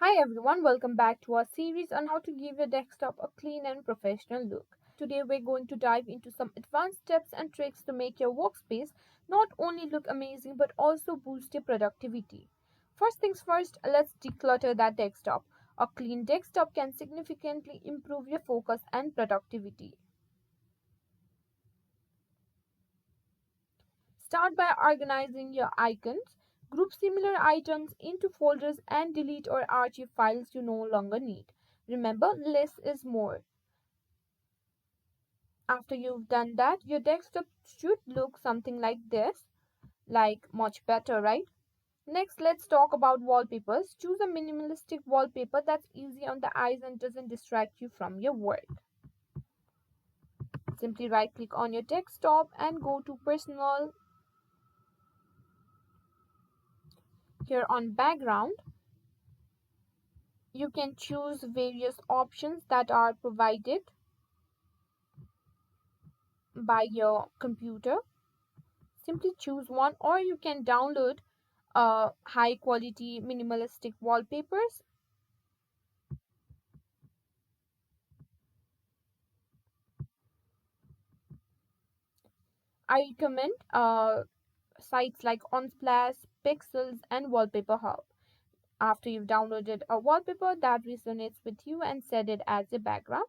Hi everyone, welcome back to our series on how to give your desktop a clean and professional look. Today we're going to dive into some advanced tips and tricks to make your workspace not only look amazing but also boost your productivity. First things first, let's declutter that desktop. A clean desktop can significantly improve your focus and productivity. Start by organizing your icons. Group similar items into folders and delete or archive files you no longer need. Remember, less is more. After you've done that, your desktop should look something like this, like much better, right? Next, let's talk about wallpapers. Choose a minimalistic wallpaper that's easy on the eyes and doesn't distract you from your work. Simply right click on your desktop and go to personal. Here on background, you can choose various options that are provided by your computer. Simply choose one, or you can download high quality minimalistic wallpapers. I recommend sites like Unsplash, Pixels, and Wallpaper Hub. After you've downloaded a wallpaper that resonates with you and set it as a background,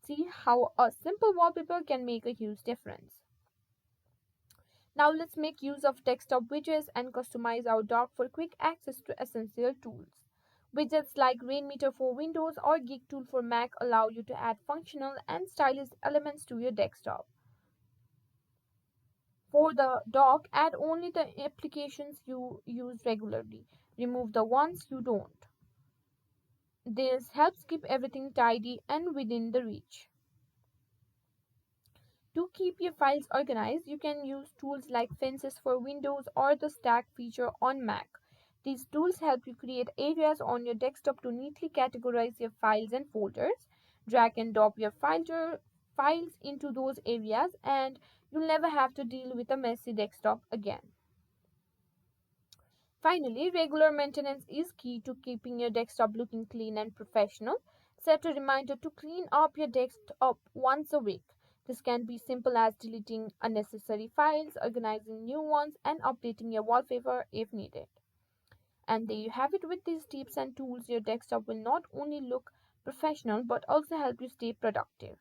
see how a simple wallpaper can make a huge difference. Now let's make use of desktop widgets and customize our dock for quick access to essential tools. Widgets like Rainmeter for Windows or Geek Tool for Mac allow you to add functional and stylish elements to your desktop. For the dock, add only the applications you use regularly. Remove the ones you don't. This helps keep everything tidy and within the reach. To keep your files organized, you can use tools like Fences for Windows or the Stack feature on Mac. These tools help you create areas on your desktop to neatly categorize your files and folders. Drag and drop your files into those areas, and you'll never have to deal with a messy desktop again. Finally, regular maintenance is key to keeping your desktop looking clean and professional. Set a reminder to clean up your desktop once a week. This can be simple as deleting unnecessary files, organizing new ones, and updating your wallpaper if needed. And there you have it. With these tips and tools, your desktop will not only look professional but also help you stay productive.